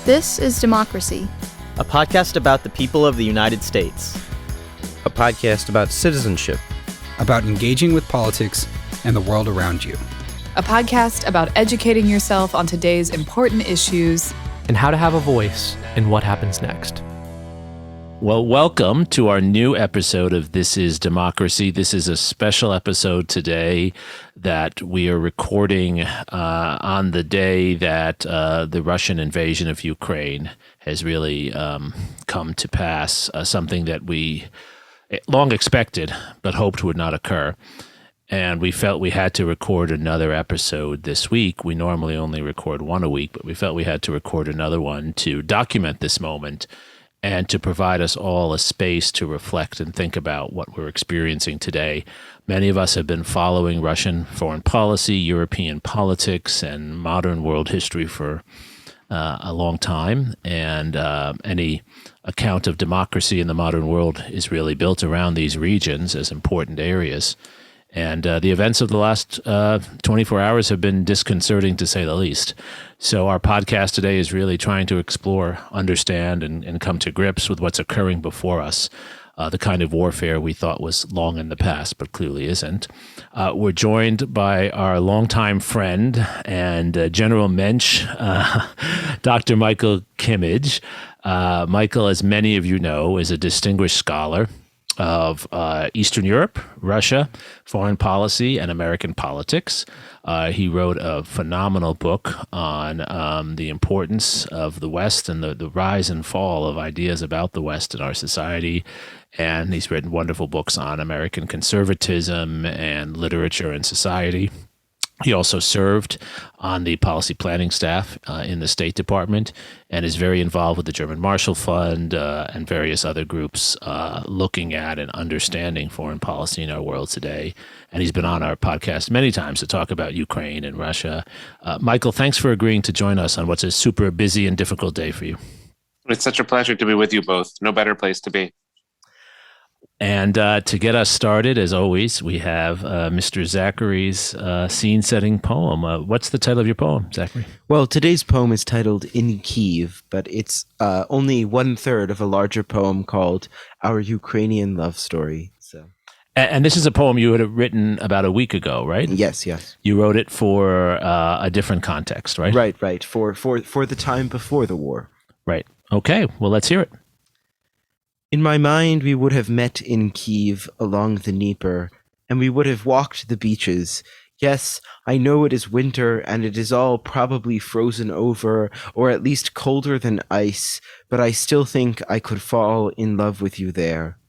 This is Democracy, a podcast about the people of the United States. A podcast about citizenship. About engaging with politics and the world around you. A podcast about educating yourself on today's important issues. And how to have a voice in what happens next. Well, welcome to our new episode of This is Democracy. This is a special episode today that we are recording on the day that the Russian invasion of Ukraine has really come to pass, something that we long expected but hoped would not occur. And we felt we had to record another episode this week. We normally only record one a week, but we felt we had to record another one to document this moment and to provide us all a space to reflect and think about what we're experiencing today. Many of us have been following Russian foreign policy, European politics, and modern world history for a long time. And any account of democracy in the modern world is really built around these regions as important areas. And the events of the last 24 hours have been disconcerting, to say the least. So our podcast today is really trying to explore, understand, and come to grips with what's occurring before us, the kind of warfare we thought was long in the past, but clearly isn't. We're joined by our longtime friend and general mensch, Dr. Michael Kimmage. Michael, as many of you know, is a distinguished scholar of Eastern Europe, Russia, foreign policy, and American politics. He wrote a phenomenal book on the importance of the West and the rise and fall of ideas about the West in our society. And he's written wonderful books on American conservatism and literature and society. He also served on the policy planning staff in the State Department and is very involved with the German Marshall Fund and various other groups looking at and understanding foreign policy in our world today. And he's been on our podcast many times to talk about Ukraine and Russia. Michael, thanks for agreeing to join us on what's a super busy and difficult day for you. It's such a pleasure to be with you both. No better place to be. And to get us started, as always, we have Mr. Zachary's scene-setting poem. What's the title of your poem, Zachary? Well, today's poem is titled In Kyiv, but it's only 1/3 of a larger poem called Our Ukrainian Love Story. And this is a poem you had written about a week ago, right? Yes. You wrote it for a different context, right? Right. For the time before the war. Right. Okay. Well, let's hear it. In my mind, we would have met in Kyiv along the Dnieper, and we would have walked the beaches. Yes, I know it is winter, and it is all probably frozen over, or at least colder than ice, but I still think I could fall in love with you there.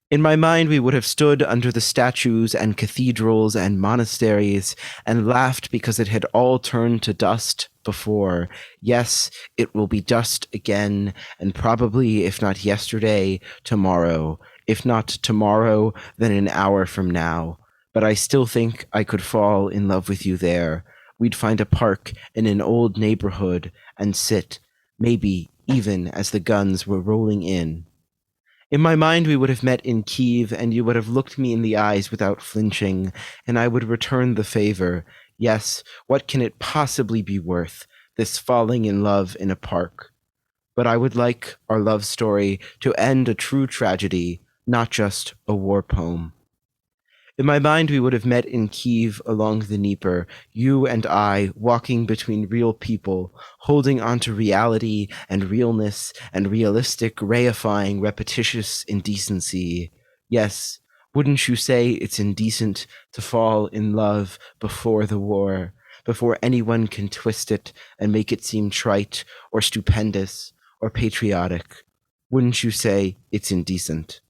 In my mind, we would have stood under the statues and cathedrals and monasteries and laughed because it had all turned to dust before. Yes, it will be dust again, and probably, if not yesterday, tomorrow. If not tomorrow, then an hour from now. But I still think I could fall in love with you there. We'd find a park in an old neighborhood and sit, maybe even as the guns were rolling in. In my mind, we would have met in Kyiv, and you would have looked me in the eyes without flinching, and I would return the favor. Yes, what can it possibly be worth, this falling in love in a park? But I would like our love story to end a true tragedy, not just a war poem. In my mind, we would have met in Kyiv along the Dnieper, you and I walking between real people, holding on to reality and realness and realistic, reifying, repetitious indecency. Yes, wouldn't you say it's indecent to fall in love before the war, before anyone can twist it and make it seem trite or stupendous or patriotic? Wouldn't you say it's indecent?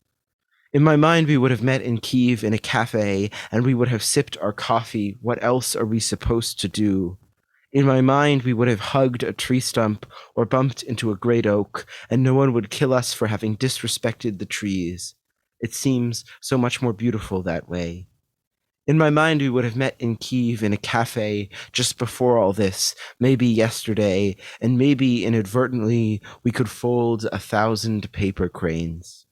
In my mind, we would have met in Kyiv in a cafe, and we would have sipped our coffee. What else are we supposed to do? In my mind, we would have hugged a tree stump or bumped into a great oak, and no one would kill us for having disrespected the trees. It seems so much more beautiful that way. In my mind, we would have met in Kyiv in a cafe just before all this, maybe yesterday, and maybe inadvertently we could fold 1,000 paper cranes.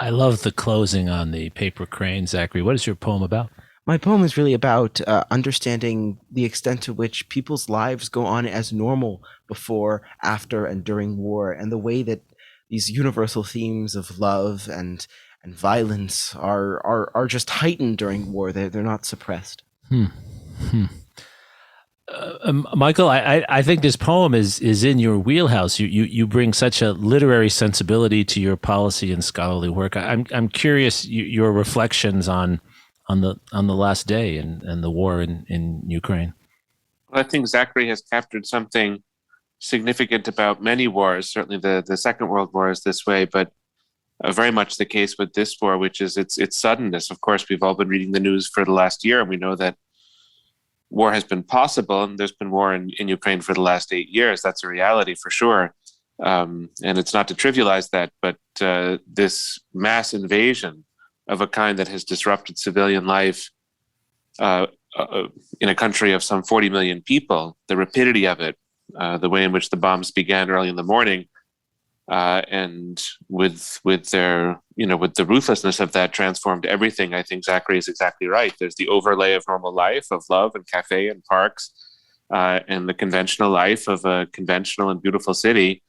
I love the closing on the paper crane, Zachary. What is your poem about? My poem is really about understanding the extent to which people's lives go on as normal before, after, and during war, and the way that these universal themes of love and violence are just heightened during war. They're not suppressed. Michael, I think this poem is in your wheelhouse. You bring such a literary sensibility to your policy and scholarly work. I'm curious your reflections on the last day and the war in Ukraine. Well, I think Zachary has captured something significant about many wars. Certainly the Second World War is this way, but very much the case with this war, which is its suddenness. Of course, we've all been reading the news for the last year, and we know that war has been possible, and there's been war in Ukraine for the last 8 years. That's a reality for sure. And it's not to trivialize that, but this mass invasion of a kind that has disrupted civilian life in a country of some 40 million people, the rapidity of it, the way in which the bombs began early in the morning, and with the ruthlessness of that transformed everything. I think Zachary is exactly right. There's the overlay of normal life, of love and cafe and parks, and the conventional life of a conventional and beautiful city.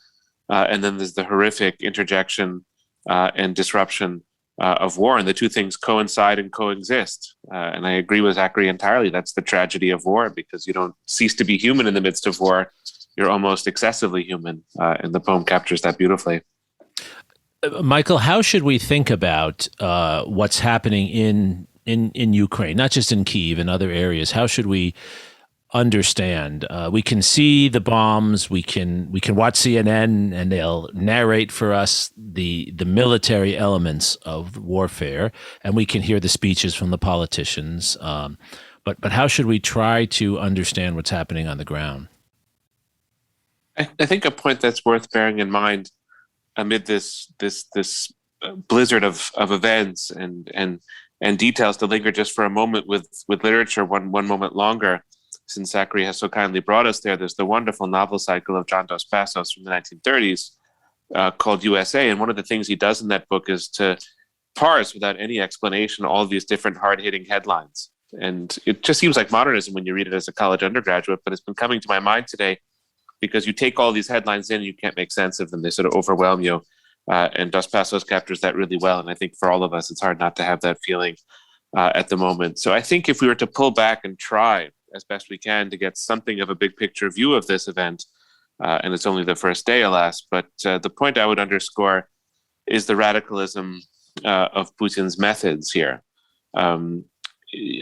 And then there's the horrific interjection and disruption of war, and the two things coincide and coexist. And I agree with Zachary entirely. That's the tragedy of war, because you don't cease to be human in the midst of war. You're almost excessively human, and the poem captures that beautifully. Michael, how should we think about what's happening in Ukraine, not just in Kyiv, in other areas? How should we understand? We can see the bombs. We can watch CNN, and they'll narrate for us the military elements of warfare, and we can hear the speeches from the politicians. But how should we try to understand what's happening on the ground? I think a point that's worth bearing in mind amid this blizzard of events and details, to linger just for a moment with literature one moment longer, since Zachary has so kindly brought us there. There's the wonderful novel cycle of John Dos Passos from the 1930s called USA, and one of the things he does in that book is to parse without any explanation all these different hard-hitting headlines. And it just seems like modernism when you read it as a college undergraduate, but it's been coming to my mind today because you take all these headlines in and you can't make sense of them. They sort of overwhelm you. And Dos Passos captures that really well. And I think for all of us, it's hard not to have that feeling at the moment. So I think if we were to pull back and try as best we can to get something of a big picture view of this event, and it's only the first day, alas, but the point I would underscore is the radicalism of Putin's methods here.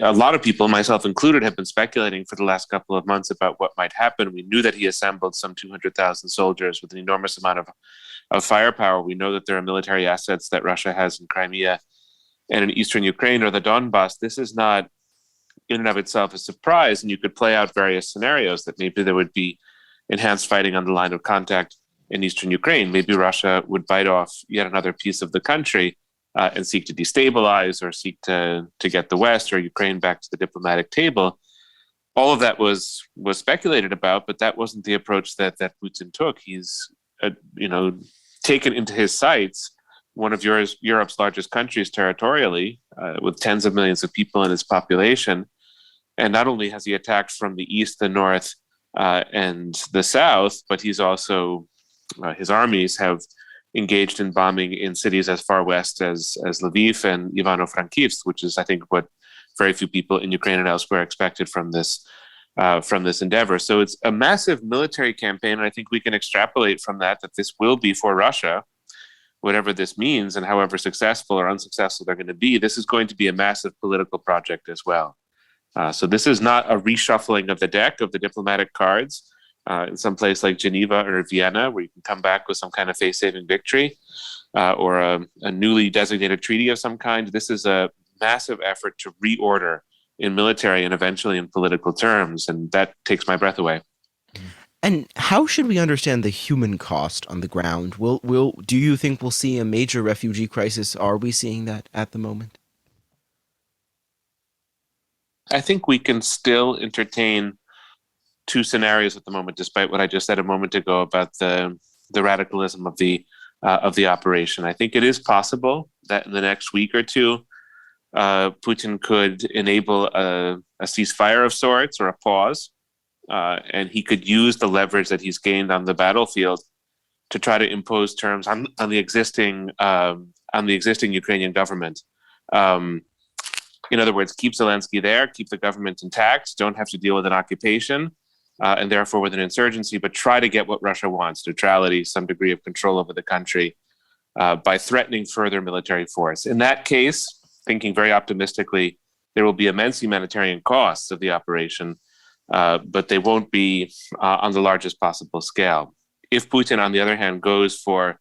A lot of people, myself included, have been speculating for the last couple of months about what might happen. We knew that he assembled some 200,000 soldiers with an enormous amount of firepower. We know that there are military assets that Russia has in Crimea and in eastern Ukraine or the Donbass. This is not in and of itself a surprise, and you could play out various scenarios that maybe there would be enhanced fighting on the line of contact in eastern Ukraine. Maybe Russia would bite off yet another piece of the country and seek to destabilize or seek to get the West or Ukraine back to the diplomatic table. All of that was speculated about, but that wasn't the approach that Putin took. He's taken into his sights one of Europe's largest countries territorially, with tens of millions of people in its population. And not only has he attacked from the east, the north, and the south, but he's also, his armies have engaged in bombing in cities as far west as Lviv and Ivano-Frankivsk, which is, I think, what very few people in Ukraine and elsewhere expected from this endeavor. So it's a massive military campaign, and I think we can extrapolate from that this will be for Russia, whatever this means, and however successful or unsuccessful they're going to be. This is going to be a massive political project as well. So this is not a reshuffling of the deck of the diplomatic cards in some place like Geneva or Vienna, where you can come back with some kind of face-saving victory or a newly designated treaty of some kind. This is a massive effort to reorder in military and eventually in political terms, and that takes my breath away. And how should we understand the human cost on the ground? Do you think we'll see a major refugee crisis? Are we seeing that at the moment? I think we can still entertain two scenarios at the moment, despite what I just said a moment ago about the radicalism of the operation. I think it is possible that in the next week or two, Putin could enable a ceasefire of sorts or a pause, and he could use the leverage that he's gained on the battlefield to try to impose terms on the existing Ukrainian government. In other words, keep Zelensky there, keep the government intact, don't have to deal with an occupation, and therefore with an insurgency, but try to get what Russia wants: neutrality, some degree of control over the country, by threatening further military force. In that case, thinking very optimistically, there will be immense humanitarian costs of the operation, but they won't be on the largest possible scale. If Putin, on the other hand, goes for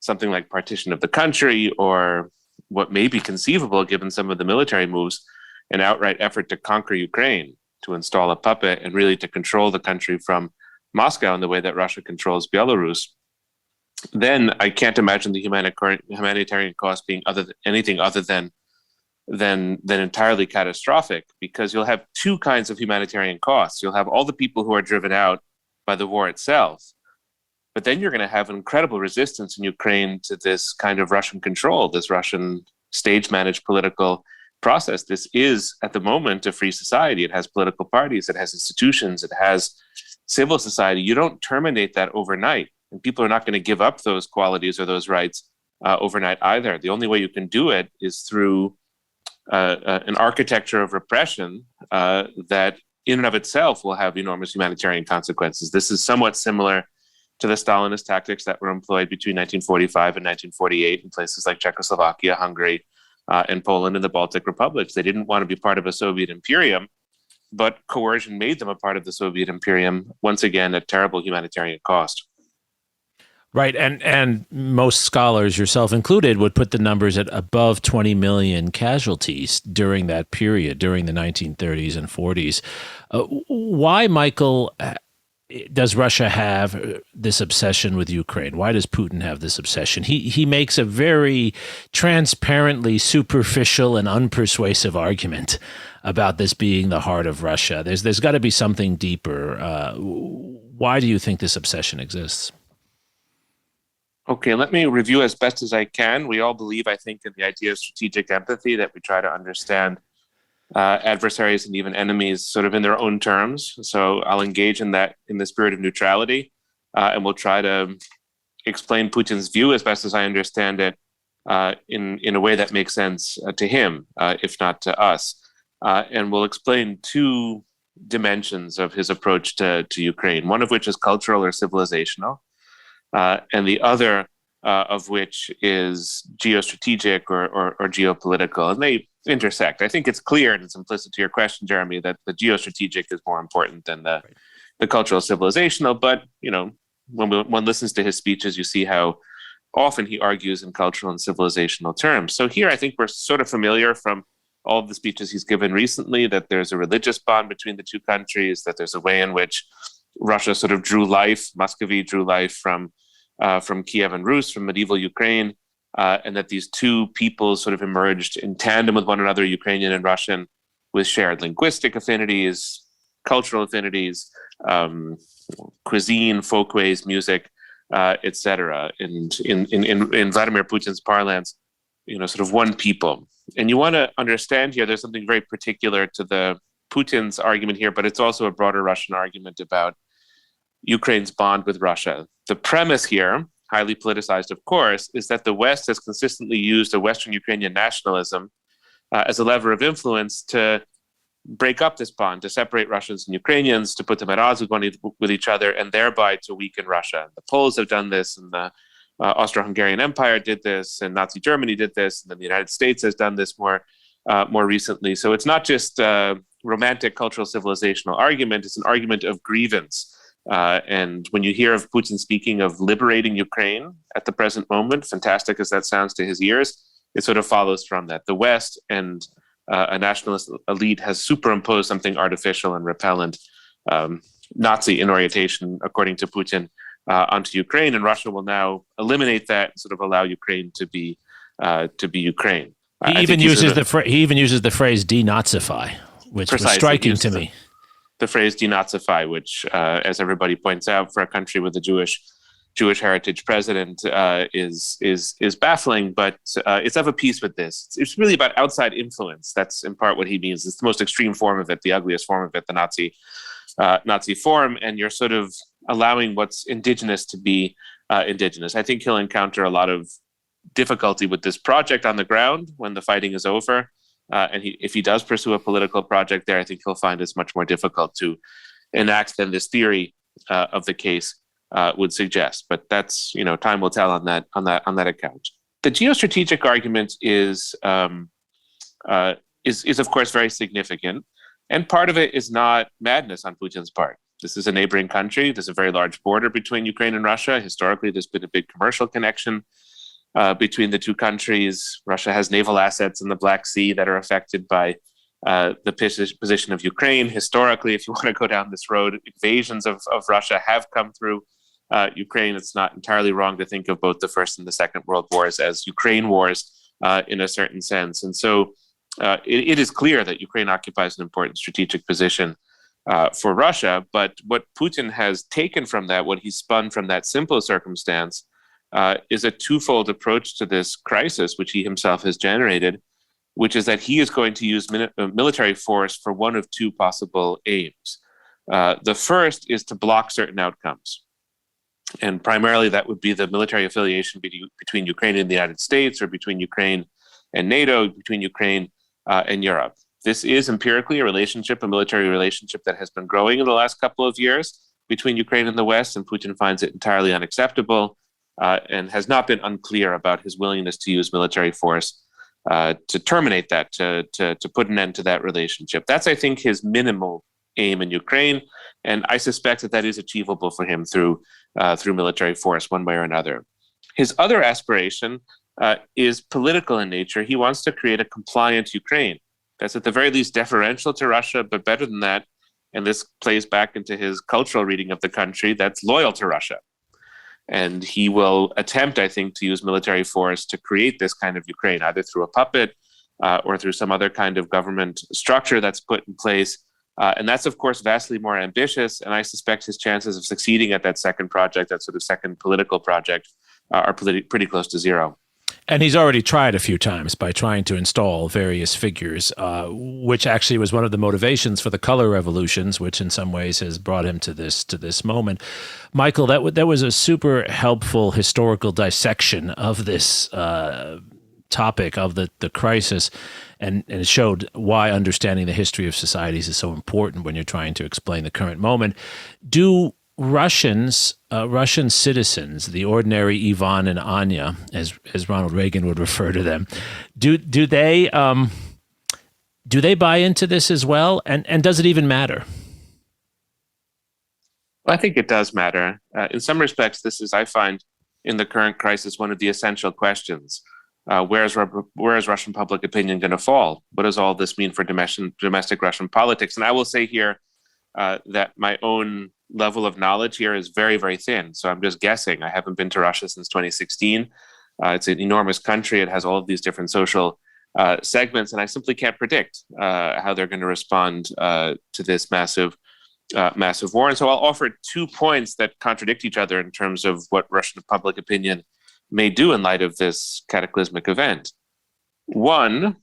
something like partition of the country, or what may be conceivable given some of the military moves, an outright effort to conquer Ukraine, to install a puppet and really to control the country from Moscow in the way that Russia controls Belarus, then I can't imagine the humanitarian cost being anything other than entirely catastrophic, because you'll have two kinds of humanitarian costs. You'll have all the people who are driven out by the war itself, but then you're going to have incredible resistance in Ukraine to this kind of Russian control, this Russian stage-managed political process. This is, at the moment, a free society. It has political parties, it has institutions, it has civil society. You don't terminate that overnight, and people are not going to give up those qualities or those rights overnight either. The only way you can do it is through an architecture of repression that in and of itself will have enormous humanitarian consequences. This is somewhat similar to the Stalinist tactics that were employed between 1945 and 1948 in places like Czechoslovakia, Hungary, and Poland and the Baltic republics. They didn't want to be part of a Soviet imperium, but coercion made them a part of the Soviet imperium, once again at terrible humanitarian cost. Right, and most scholars, yourself included, would put the numbers at above 20 million casualties during that period, during the 1930s and 40s. Why, Michael, does Russia have this obsession with Ukraine? Why does Putin have this obsession? He makes a very transparently superficial and unpersuasive argument about this being the heart of Russia. There's got to be something deeper. Why do you think this obsession exists? Okay, let me review as best as I can. We all believe, I think, in the idea of strategic empathy, that we try to understand adversaries and even enemies sort of in their own terms. So I'll engage in that in the spirit of neutrality, and we'll try to explain Putin's view as best as I understand it in a way that makes sense to him, if not to us. And we'll explain two dimensions of his approach to Ukraine, one of which is cultural or civilizational, and the other of which is geostrategic or geopolitical, and they intersect. I think it's clear, and it's implicit to your question, Jeremy, that the geostrategic is more important than the cultural civilizational. But when one listens to his speeches, you see how often he argues in cultural and civilizational terms. So here, I think we're sort of familiar from all of the speeches he's given recently that there's a religious bond between the two countries, that there's a way in which Russia sort of drew life, Muscovy drew life from Kiev and Rus, from medieval Ukraine, and that these two peoples sort of emerged in tandem with one another, Ukrainian and Russian, with shared linguistic affinities, cultural affinities, cuisine, folkways, music, etc. And in Vladimir Putin's parlance, sort of one people. And you want to understand here, there's something very particular to the Putin's argument here, but it's also a broader Russian argument about Ukraine's bond with Russia. The premise here, highly politicized, of course, is that the West has consistently used a Western Ukrainian nationalism as a lever of influence to break up this bond, to separate Russians and Ukrainians, to put them at odds with each other, and thereby to weaken Russia. The Poles have done this, and the Austro-Hungarian Empire did this, and Nazi Germany did this, and then the United States has done this more recently. So it's not just a romantic cultural civilizational argument, it's an argument of grievance. And when you hear of Putin speaking of liberating Ukraine at the present moment, fantastic as that sounds to his ears, it sort of follows from that. The West and a nationalist elite has superimposed something artificial and repellent, Nazi in orientation, according to Putin, onto Ukraine, and Russia will now eliminate that and sort of allow Ukraine to be Ukraine. He even uses the phrase denazify, which was striking to me. The phrase denazify, which, as everybody points out, for a country with a Jewish Jewish heritage president is baffling, but it's of a piece with this. It's really about outside influence. That's in part what he means. It's the most extreme form of it, the ugliest form of it, the Nazi form, and you're sort of allowing what's indigenous to be indigenous. I think he'll encounter a lot of difficulty with this project on the ground when the fighting is over. And if he does pursue a political project there, I think he'll find it's much more difficult to enact than this theory of the case would suggest. But that's, time will tell on that account. The geostrategic argument is of course very significant, and part of it is not madness on Putin's part. This is a neighboring country. There's a very large border between Ukraine and Russia. Historically, there's been a big commercial connection between the two countries. Russia has naval assets in the Black Sea that are affected by the position of Ukraine. Historically, if you want to go down this road, invasions of Russia have come through Ukraine. It's not entirely wrong to think of both the First and the Second World Wars as Ukraine wars in a certain sense. And so it is clear that Ukraine occupies an important strategic position for Russia. But what Putin has taken from that, what he spun from that simple circumstance, is a twofold approach to this crisis, which he himself has generated, which is that he is going to use military force for one of two possible aims. The first is to block certain outcomes. And primarily that would be the military affiliation between Ukraine and the United States, or between Ukraine and NATO, between Ukraine and Europe. This is empirically a military relationship that has been growing in the last couple of years between Ukraine and the West, and Putin finds it entirely unacceptable and has not been unclear about his willingness to use military force to terminate that, to put an end to that relationship. That's, I think, his minimal aim in Ukraine, and I suspect that is achievable for him through military force, one way or another. His other aspiration is political in nature. He wants to create a compliant Ukraine that's at the very least deferential to Russia, but better than that, and this plays back into his cultural reading of the country, that's loyal to Russia. And he will attempt, I think, to use military force to create this kind of Ukraine, either through a puppet or through some other kind of government structure that's put in place. And that's, of course, vastly more ambitious. And I suspect his chances of succeeding at that second project, that sort of second political project, are pretty close to zero. And he's already tried a few times by trying to install various figures, which actually was one of the motivations for the color revolutions, which in some ways has brought him to this moment. Michael, that was a super helpful historical dissection of this topic of the crisis, and it showed why understanding the history of societies is so important when you're trying to explain the current moment. Do Russian citizens, the ordinary Ivan and Anya, as Ronald Reagan would refer to them, do they buy into this as well? And does it even matter? Well, I think it does matter. In some respects, this is, I find, in the current crisis, one of the essential questions. Where is Russian public opinion going to fall? What does all this mean for domestic Russian politics? And I will say here that my own level of knowledge here is very, very thin. So I'm just guessing. I haven't been to Russia since 2016. It's an enormous country. It has all of these different social segments, and I simply can't predict how they're going to respond to this massive war. And so I'll offer 2 points that contradict each other in terms of what Russian public opinion may do in light of this cataclysmic event. One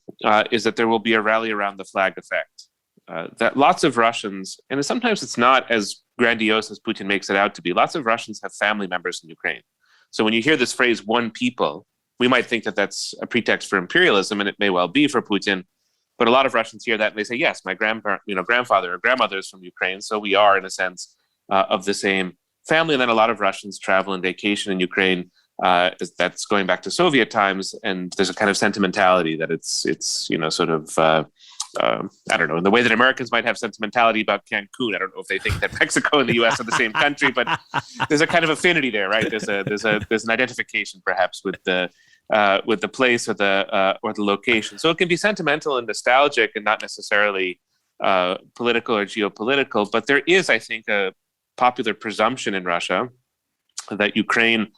is that there will be a rally around the flag effect. That lots of Russians, and sometimes it's not as grandiose as Putin makes it out to be, lots of Russians have family members in Ukraine. So when you hear this phrase, one people, we might think that that's a pretext for imperialism, and it may well be for Putin. But a lot of Russians hear that and they say, yes, my grandfather or grandmother is from Ukraine, so we are, in a sense, of the same family. And then a lot of Russians travel and vacation in Ukraine. That's going back to Soviet times, and there's a kind of sentimentality that it's sort of I don't know, in the way that Americans might have sentimentality about Cancun. I don't know if they think that Mexico and the U.S. are the same country, but there's a kind of affinity there, right? There's an identification perhaps with the place or the location. So it can be sentimental and nostalgic, and not necessarily political or geopolitical. But there is, I think, a popular presumption in Russia that Ukraine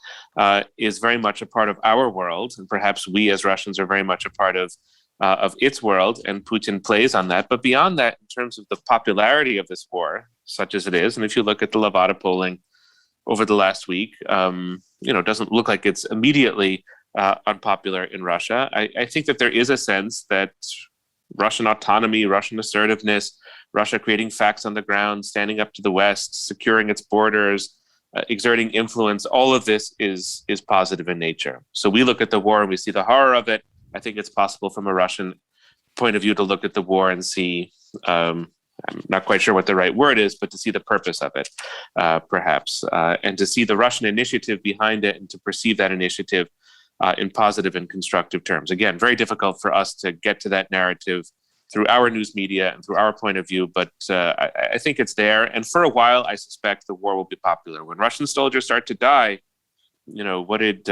is very much a part of our world, and perhaps we as Russians are very much a part of its world, and Putin plays on that. But beyond that, in terms of the popularity of this war, such as it is, and if you look at the Levada polling over the last week, doesn't look like it's immediately unpopular in Russia. I think that there is a sense that Russian autonomy, Russian assertiveness, Russia creating facts on the ground, standing up to the West, securing its borders, exerting influence, all of this is positive in nature. So we look at the war and we see the horror of it. I think it's possible from a Russian point of view to look at the war and see, I'm not quite sure what the right word is, but to see the purpose of it, perhaps, and to see the Russian initiative behind it and to perceive that initiative in positive and constructive terms. Again, very difficult for us to get to that narrative through our news media and through our point of view, but I think it's there. And for a while, I suspect the war will be popular. When Russian soldiers start to die, what did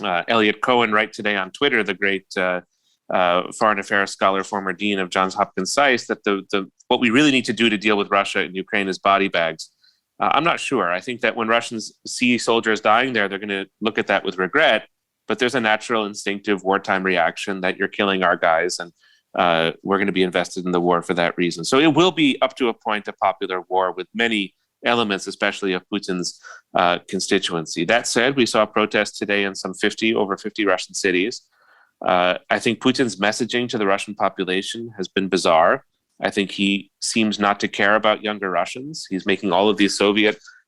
Elliot Cohen write today on Twitter, the great foreign affairs scholar, former dean of Johns Hopkins SAIS, that what we really need to do to deal with Russia and Ukraine is body bags. I'm not sure. I think that when Russians see soldiers dying there, they're going to look at that with regret, but there's a natural instinctive wartime reaction that you're killing our guys, and we're going to be invested in the war for that reason. So it will be, up to a point, a popular war with many elements, especially of Putin's constituency. That said, we saw protests today in over 50 Russian cities. I think Putin's messaging to the Russian population has been bizarre. I think he seems not to care about younger Russians. He's making all of these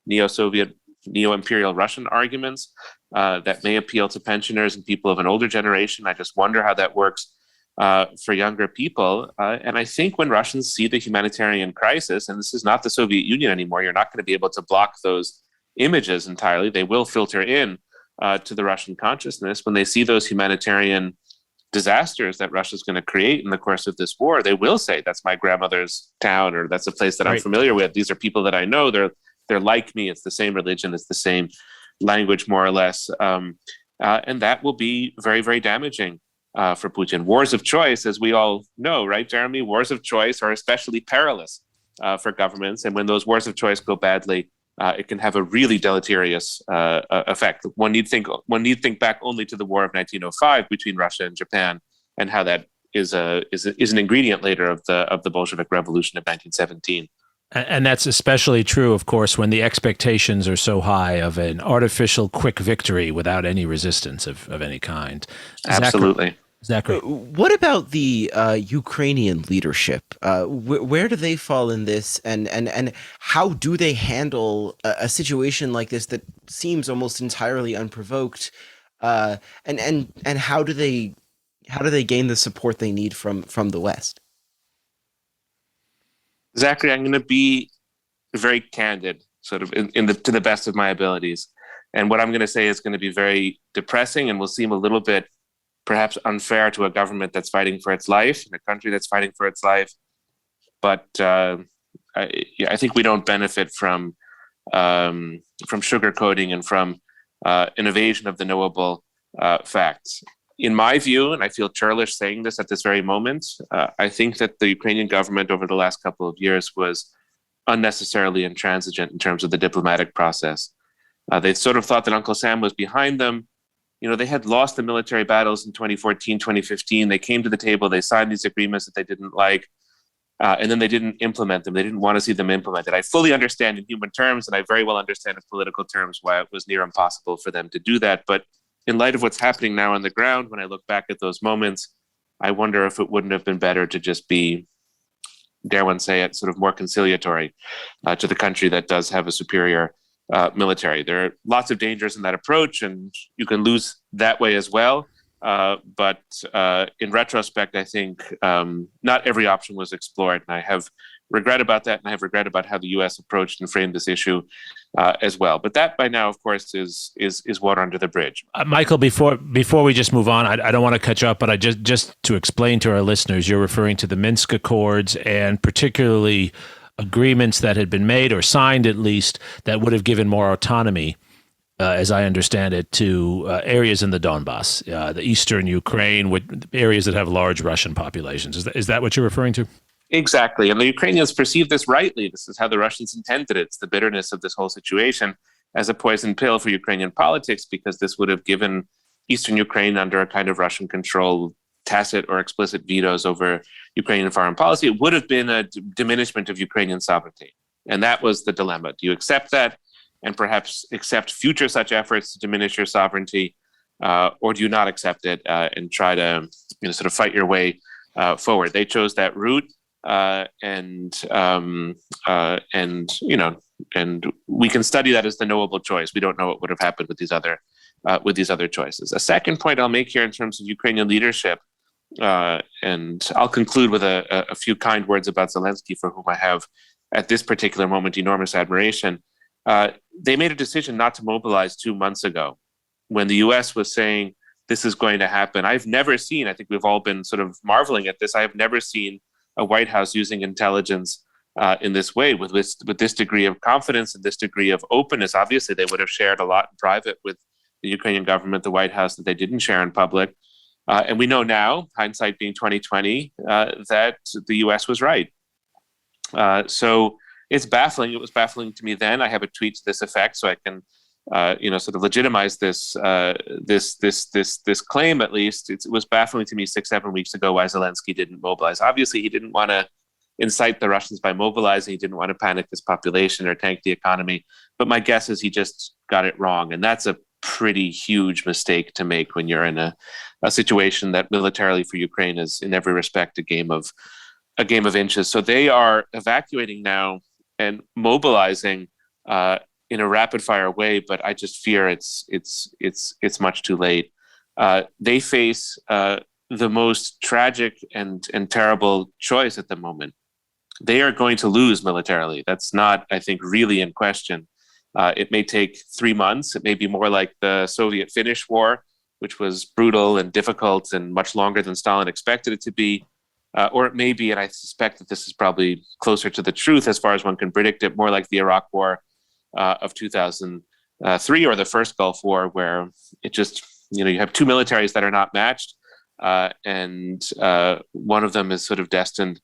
neo-Soviet, neo-imperial Russian arguments that may appeal to pensioners and people of an older generation. I just wonder how that works for younger people. And I think when Russians see the humanitarian crisis, and this is not the Soviet Union anymore, you're not going to be able to block those images entirely. They will filter in to the Russian consciousness. When they see those humanitarian disasters that Russia's going to create in the course of this war, they will say, that's my grandmother's town, or that's a place that I'm familiar with. These are people that I know. They're like me. It's the same religion. It's the same language, more or less. And that will be very, very damaging for Putin. Wars of choice, as we all know, right, Jeremy? Wars of choice are especially perilous for governments. And when those wars of choice go badly, it can have a really deleterious effect. One need think back only to the War of 1905 between Russia and Japan, and how that is an ingredient later of the Bolshevik Revolution of 1917. And that's especially true, of course, when the expectations are so high of an artificial quick victory without any resistance of any kind. Absolutely. Zachary. What about the Ukrainian leadership? Where do they fall in this, and how do they handle a situation like this that seems almost entirely unprovoked? And how do they gain the support they need from the West? Zachary, I'm going to be very candid, sort of to the best of my abilities, and what I'm going to say is going to be very depressing and will seem a little bit perhaps unfair to a government that's fighting for its life, in a country that's fighting for its life. But I think we don't benefit from sugarcoating and from an evasion of the knowable facts. In my view, and I feel churlish saying this at this very moment, I think that the Ukrainian government over the last couple of years was unnecessarily intransigent in terms of the diplomatic process. They sort of thought that Uncle Sam was behind them. They had lost the military battles in 2014, 2015. They came to the table, they signed these agreements that they didn't like, and then they didn't implement them. They didn't want to see them implemented. I fully understand in human terms, and I very well understand in political terms why it was near impossible for them to do that. But in light of what's happening now on the ground, when I look back at those moments, I wonder if it wouldn't have been better to just be, dare one say it, sort of more conciliatory to the country that does have a superior military. There are lots of dangers in that approach, and you can lose that way as well. But in retrospect, I think not every option was explored, and I have regret about that, and I have regret about how the U.S. approached and framed this issue as well. But that, by now, of course, is water under the bridge. Michael, before we just move on, I don't want to catch up, but I just to explain to our listeners, you're referring to the Minsk Accords, and particularly agreements that had been made or signed, at least, that would have given more autonomy, as I understand it, to areas in the Donbass, the eastern Ukraine, with areas that have large Russian populations. Is that what you're referring to? Exactly. And the Ukrainians perceive this rightly. This is how the Russians intended it. It's the bitterness of this whole situation as a poison pill for Ukrainian politics, because this would have given eastern Ukraine under a kind of Russian control tacit or explicit vetoes over Ukrainian foreign policy. It would have been a diminishment of Ukrainian sovereignty. And that was the dilemma. Do you accept that? and perhaps accept future such efforts to diminish your sovereignty, or do you not accept it and try to sort of fight your way forward? They chose that route, and we can study that as the knowable choice. We don't know what would have happened with these other choices. A second point I'll make here in terms of Ukrainian leadership, and I'll conclude with a few kind words about Zelensky, for whom I have at this particular moment enormous admiration. They made a decision not to mobilize 2 months ago when the U.S. was saying this is going to happen. I've never seen, I think we've all been sort of marveling at this, I have never seen a White House using intelligence in this way, with this degree of confidence and this degree of openness. Obviously, they would have shared a lot in private with the Ukrainian government, the White House, that they didn't share in public. And we know now, hindsight being 2020, that the U.S. was right. So it's baffling. It was baffling to me then. I have a tweet to this effect, so I can, sort of legitimize this claim. At least it was baffling to me 6-7 weeks ago why Zelensky didn't mobilize. Obviously, he didn't want to incite the Russians by mobilizing. He didn't want to panic his population or tank the economy. But my guess is he just got it wrong, and that's a pretty huge mistake to make when you're in a situation that militarily for Ukraine is in every respect a game of inches. So they are evacuating now and mobilizing in a rapid fire way, but I just fear it's much too late. They face the most tragic and terrible choice at the moment. They are going to lose militarily. That's not, I think, really in question. It may take 3 months. It may be more like the Soviet-Finnish War, which was brutal and difficult and much longer than Stalin expected it to be. Or it may be, and I suspect that this is probably closer to the truth as far as one can predict it, more like the Iraq War of 2003 or the first Gulf War, where it just, you have two militaries that are not matched, and one of them is sort of destined,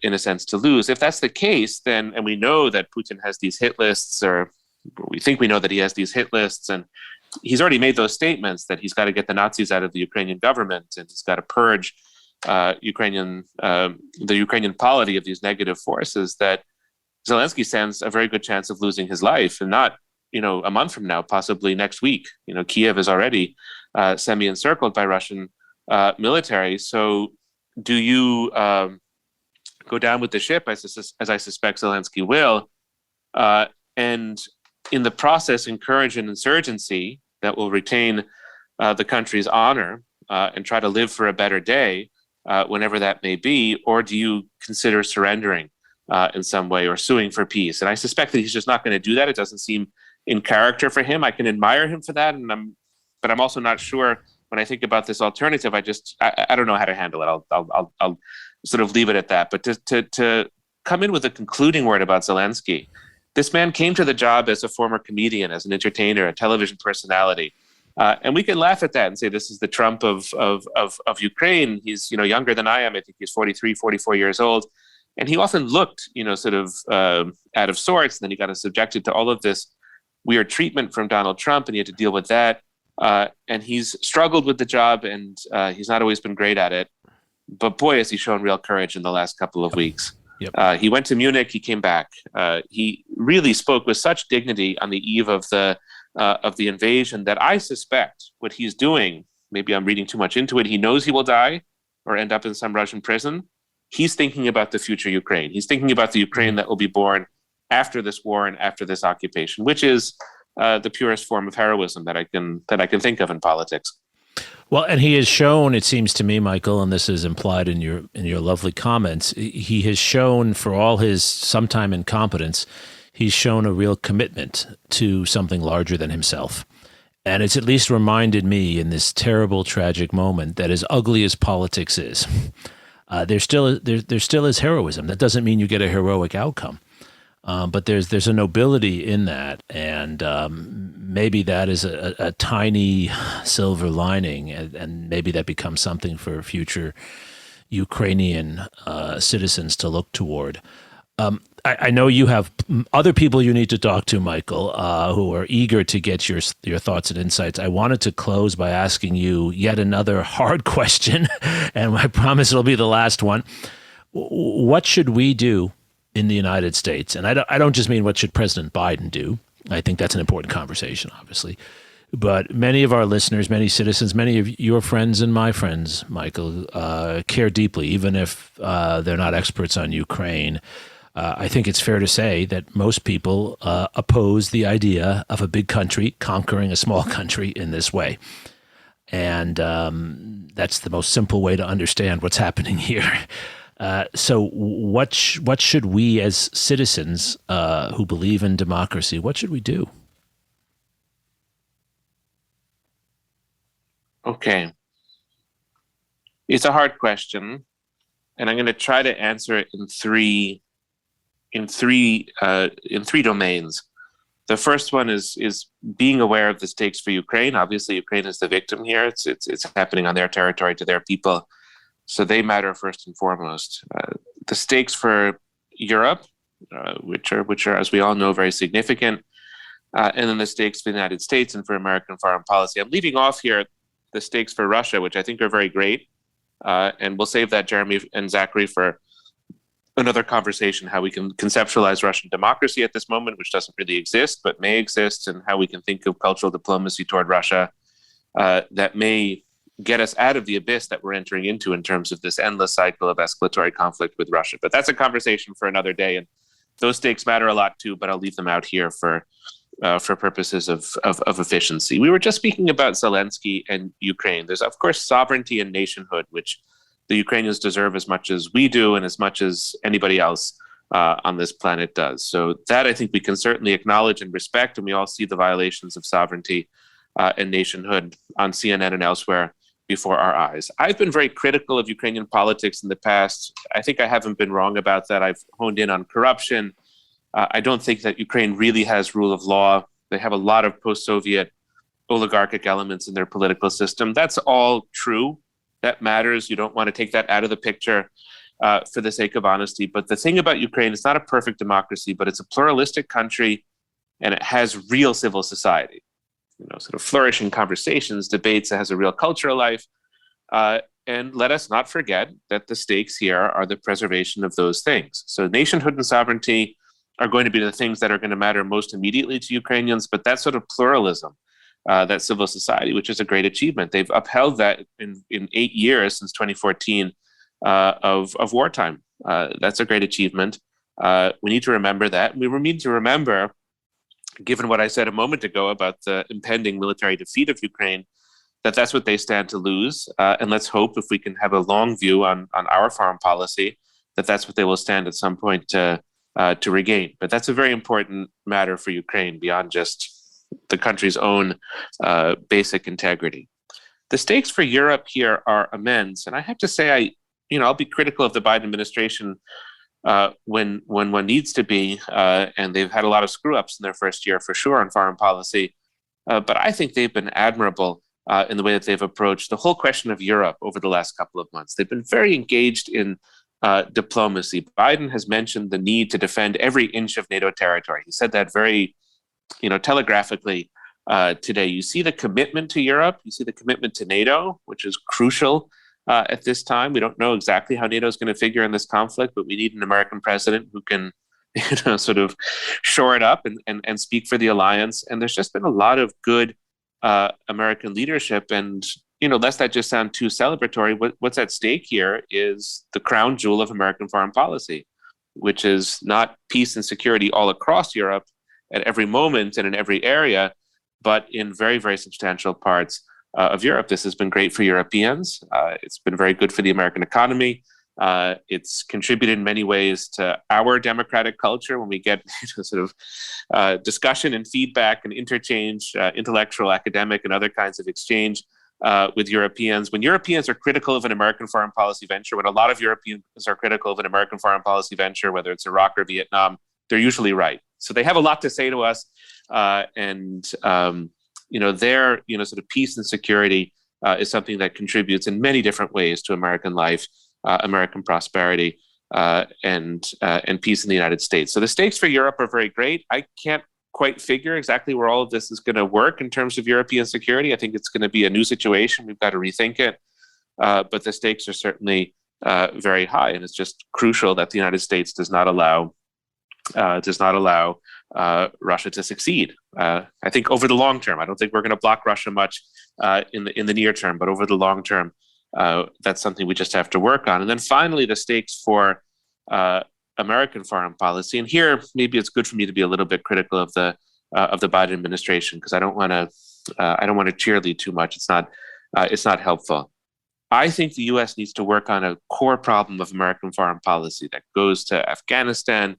in a sense, to lose. If that's the case, then, and we know that Putin has these hit lists, or we think we know that he has these hit lists, and he's already made those statements that he's got to get the Nazis out of the Ukrainian government, and he's got to purge the Ukrainian polity of these negative forces, that Zelensky stands a very good chance of losing his life, and not, a month from now, possibly next week. Kiev is already semi-encircled by Russian military. So do you go down with the ship, as I suspect Zelensky will, and in the process encourage an insurgency that will retain the country's honor and try to live for a better day, whenever that may be? Or do you consider surrendering in some way or suing for peace? And I suspect that he's just not going to do that. It doesn't seem in character for him. I can admire him for that, but I'm also not sure. When I think about this alternative, I don't know how to handle it. I'll sort of leave it at that. But to come in with a concluding word about Zelensky, this man came to the job as a former comedian, as an entertainer, a television personality. And we can laugh at that and say this is the Trump of Ukraine. He's younger than I am. I think he's 43, 44 years old, and he often looked sort of out of sorts. And then he got subjected to all of this weird treatment from Donald Trump, and he had to deal with that. And he's struggled with the job, and he's not always been great at it. But boy, has he shown real courage in the last couple of weeks. Yep. He went to Munich. He came back. He really spoke with such dignity on the eve of the invasion that I suspect what he's doing, maybe I'm reading too much into it, he knows he will die or end up in some Russian prison. He's thinking about the future Ukraine. He's thinking about the Ukraine that will be born after this war and after this occupation, which is the purest form of heroism that I can think of in politics. Well, and he has shown, it seems to me, Michael, and this is implied in your lovely comments, he has shown, for all his sometime incompetence, he's shown a real commitment to something larger than himself. And it's at least reminded me in this terrible, tragic moment that as ugly as politics is, there still is heroism. That doesn't mean you get a heroic outcome. But there's a nobility in that, and maybe that is a tiny silver lining, and maybe that becomes something for future Ukrainian citizens to look toward. I know you have other people you need to talk to, Michael, who are eager to get your thoughts and insights. I wanted to close by asking you yet another hard question, and I promise it'll be the last one. What should we do in the United States? And I don't just mean what should President Biden do, I think that's an important conversation, obviously. But many of our listeners, many citizens, many of your friends and my friends, Michael, care deeply, even if they're not experts on Ukraine. I think it's fair to say that most people oppose the idea of a big country conquering a small country in this way. And that's the most simple way to understand what's happening here. So what should we as citizens who believe in democracy, what should we do? Okay. It's a hard question, and I'm going to try to answer it in three domains. The first one is being aware of the stakes for Ukraine. Obviously, Ukraine is the victim here. It's happening on their territory to their people, so they matter first and foremost. The stakes for Europe, which are, as we all know, very significant, and then the stakes for the United States and for American foreign policy. I'm leaving off here the stakes for Russia, which I think are very great, and we'll save that, Jeremi and Zachary, for another conversation, how we can conceptualize Russian democracy at this moment, which doesn't really exist, but may exist, and how we can think of cultural diplomacy toward Russia that may get us out of the abyss that we're entering into in terms of this endless cycle of escalatory conflict with Russia. But that's a conversation for another day, and those stakes matter a lot too, but I'll leave them out here for purposes of efficiency. We were just speaking about Zelensky and Ukraine. There's, of course, sovereignty and nationhood, which the Ukrainians deserve as much as we do and as much as anybody else on this planet does. So that I think we can certainly acknowledge and respect, and we all see the violations of sovereignty and nationhood on CNN and elsewhere before our eyes. I've been very critical of Ukrainian politics in the past. I think I haven't been wrong about that. I've honed in on corruption. I don't think that Ukraine really has rule of law. They have a lot of post-Soviet oligarchic elements in their political system. That's all true. That matters. You don't want to take that out of the picture for the sake of honesty. But the thing about Ukraine, it's not a perfect democracy, but it's a pluralistic country, and it has real civil society. Sort of flourishing conversations, debates. It has a real cultural life. And let us not forget that the stakes here are the preservation of those things. So nationhood and sovereignty are going to be the things that are going to matter most immediately to Ukrainians, but that sort of pluralism, that civil society, which is a great achievement. They've upheld that in 8 years since 2014 of wartime. That's a great achievement. We need to remember that. We need to remember, given what I said a moment ago about the impending military defeat of Ukraine, that that's what they stand to lose. And let's hope, if we can have a long view on our foreign policy, that that's what they will stand at some point to regain. But that's a very important matter for Ukraine beyond just the country's own basic integrity. The stakes for Europe here are immense. And I have to say, I'll be critical of the Biden administration when one needs to be, and they've had a lot of screw-ups in their first year for sure on foreign policy. But I think they've been admirable in the way that they've approached the whole question of Europe over the last couple of months. They've been very engaged in diplomacy. Biden has mentioned the need to defend every inch of NATO territory. He said that very, telegraphically today. You see the commitment to Europe. You see the commitment to NATO, which is crucial at this time. We don't know exactly how NATO is going to figure in this conflict, but we need an American president who can, sort of shore it up and speak for the alliance. And there's just been a lot of good American leadership. And lest that just sound too celebratory, what's at stake here is the crown jewel of American foreign policy, which is not peace and security all across Europe at every moment and in every area, but in very, very substantial parts of Europe. This has been great for Europeans. It's been very good for the American economy. It's contributed in many ways to our democratic culture when we get sort of discussion and feedback and interchange, intellectual, academic, and other kinds of exchange with Europeans. When Europeans are critical of an American foreign policy venture, when a lot of Europeans are critical of an American foreign policy venture, whether it's Iraq or Vietnam, they're usually right. So they have a lot to say to us, and their sort of peace and security is something that contributes in many different ways to American life, American prosperity, and peace in the United States. So the stakes for Europe are very great. I can't quite figure exactly where all of this is going to work in terms of European security. I think it's going to be a new situation. We've got to rethink it. But the stakes are certainly very high, and it's just crucial that the United States does not allow Russia to succeed. I think over the long term, I don't think we're going to block Russia much in the near term, but over the long term, that's something we just have to work on. And then finally, the stakes for American foreign policy. And here, maybe it's good for me to be a little bit critical of the Biden administration, because I don't want to cheerlead too much. It's not helpful. I think the U.S. needs to work on a core problem of American foreign policy that goes to Afghanistan,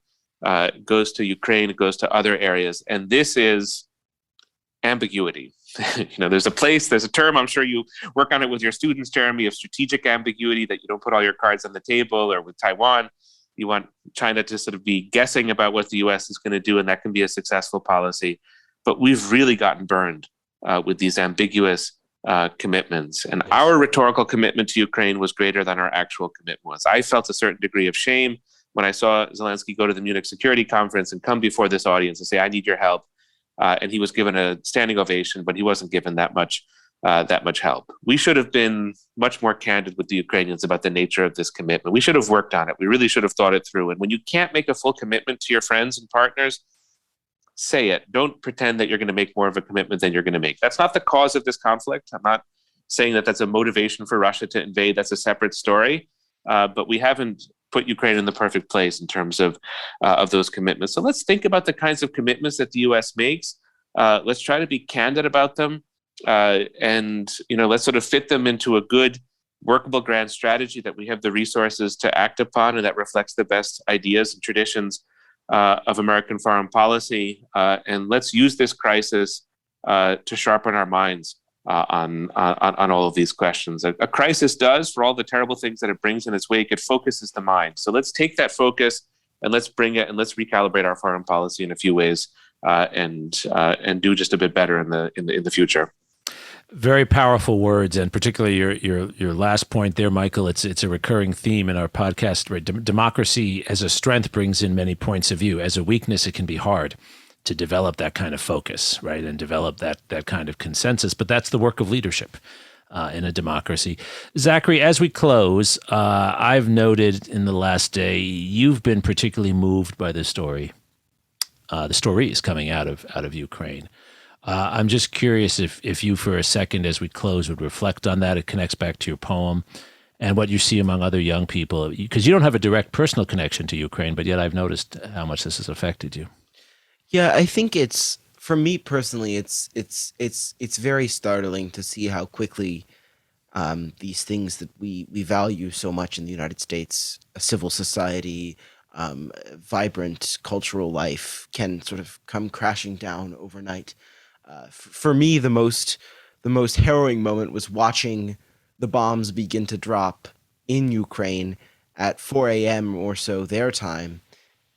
goes to Ukraine, goes to other areas, and this is ambiguity. There's a term, I'm sure you work on it with your students, Jeremy, of strategic ambiguity, that you don't put all your cards on the table. Or with Taiwan, you want China to sort of be guessing about what the U.S. is going to do, and that can be a successful policy. But we've really gotten burned with these ambiguous commitments. And our rhetorical commitment to Ukraine was greater than our actual commitment was. I felt a certain degree of shame when I saw Zelensky go to the Munich Security Conference and come before this audience and say, I need your help. And he was given a standing ovation, but he wasn't given that much help. We should have been much more candid with the Ukrainians about the nature of this commitment. We should have worked on it. We really should have thought it through. And when you can't make a full commitment to your friends and partners, say it. Don't pretend that you're going to make more of a commitment than you're going to make. That's not the cause of this conflict. I'm not saying that that's a motivation for Russia to invade. That's a separate story. But we haven't put Ukraine in the perfect place in terms of those commitments. So let's think about the kinds of commitments that the U.S. makes. Let's try to be candid about them, and let's sort of fit them into a good, workable grand strategy that we have the resources to act upon, and that reflects the best ideas and traditions of American foreign policy. And let's use this crisis to sharpen our minds on all of these questions. A crisis does, for all the terrible things that it brings in its wake, it focuses the mind. So let's take that focus and let's bring it and let's recalibrate our foreign policy in a few ways, and do just a bit better in the future. Very powerful words, and particularly your last point there, Michael. It's a recurring theme in our podcast. Right? Democracy as a strength brings in many points of view. As a weakness, it can be hard to develop that kind of focus, right, and develop that kind of consensus. But that's the work of leadership in a democracy. Zachary, as we close, I've noted in the last day you've been particularly moved by the stories coming out of Ukraine. I'm just curious if you, for a second, as we close, would reflect on that. It connects back to your poem and what you see among other young people, because you don't have a direct personal connection to Ukraine, but yet I've noticed how much this has affected you. Yeah, I think it's, for me personally, it's very startling to see how quickly these things that we value so much in the United States, a civil society, vibrant cultural life, can sort of come crashing down overnight. For me, the most harrowing moment was watching the bombs begin to drop in Ukraine at 4 a.m. or so their time,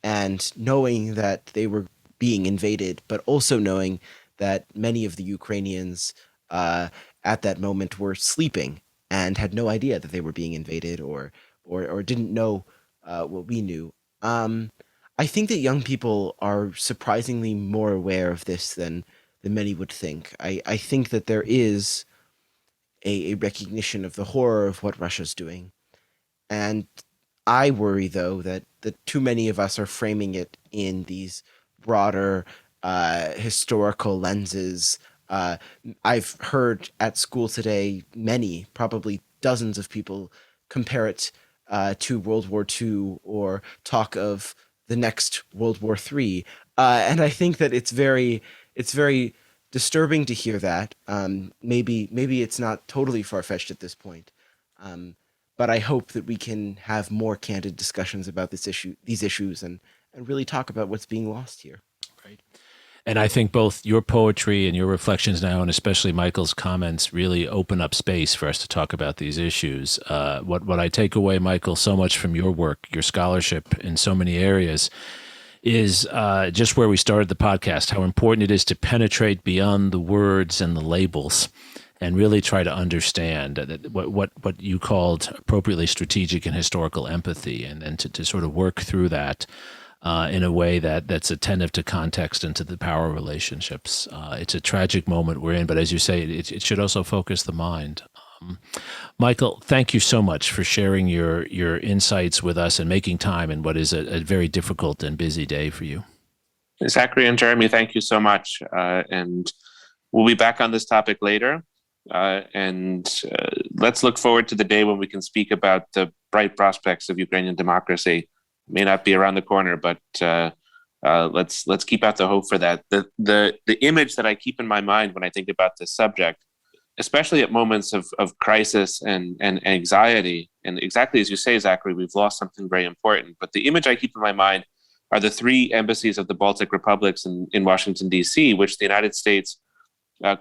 and knowing that they were being invaded, but also knowing that many of the Ukrainians at that moment were sleeping and had no idea that they were being invaded, or didn't know what we knew. I think that young people are surprisingly more aware of this than many would think. I think that there is a recognition of the horror of what Russia's doing. And I worry, though, that too many of us are framing it in these broader historical lenses. I've heard at school today many, probably dozens of people compare it to World War II or talk of the next World War III. And I think that it's very disturbing to hear that. Maybe it's not totally far-fetched at this point. But I hope that we can have more candid discussions about these issues, and really talk about what's being lost here. Right. And I think both your poetry and your reflections now, and especially Michael's comments, really open up space for us to talk about these issues. What I take away, Michael, so much from your work, your scholarship in so many areas, is just where we started the podcast, how important it is to penetrate beyond the words and the labels and really try to understand what you called appropriately strategic and historical empathy, and to sort of work through that in a way that's attentive to context and to the power relationships. It's a tragic moment we're in, but as you say, it should also focus the mind. Michael, thank you so much for sharing your insights with us and making time in what is a very difficult and busy day for you. Zachary and Jeremi, thank you so much. And we'll be back on this topic later. Let's look forward to the day when we can speak about the bright prospects of Ukrainian democracy. It may not be around the corner, but let's keep out the hope for that. The image that I keep in my mind when I think about this subject, especially at moments of crisis and anxiety, and exactly as you say, Zachary, we've lost something very important. But the image I keep in my mind are the three embassies of the Baltic republics in Washington, D.C., which the United States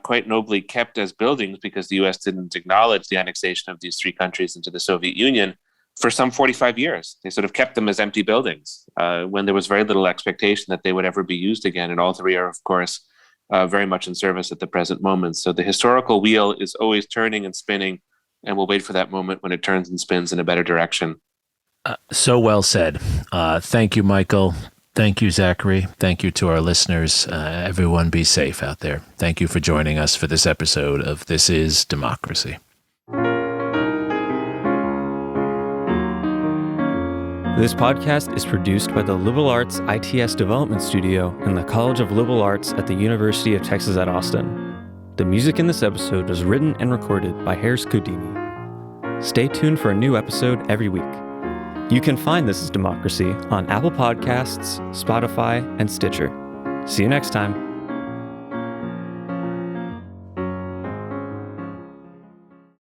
quite nobly kept as buildings because the U.S. didn't acknowledge the annexation of these three countries into the Soviet Union for some 45 years. They sort of kept them as empty buildings when there was very little expectation that they would ever be used again. And all three are, of course, very much in service at the present moment. So the historical wheel is always turning and spinning, and we'll wait for that moment when it turns and spins in a better direction. So well said. Thank you, Michael. Thank you, Zachary. Thank you to our listeners. Everyone be safe out there. Thank you for joining us for this episode of This is Democracy. This podcast is produced by the Liberal Arts ITS Development Studio and the College of Liberal Arts at the University of Texas at Austin. The music in this episode was written and recorded by Harris Houdini. Stay tuned for a new episode every week. You can find This is Democracy on Apple Podcasts, Spotify, and Stitcher. See you next time.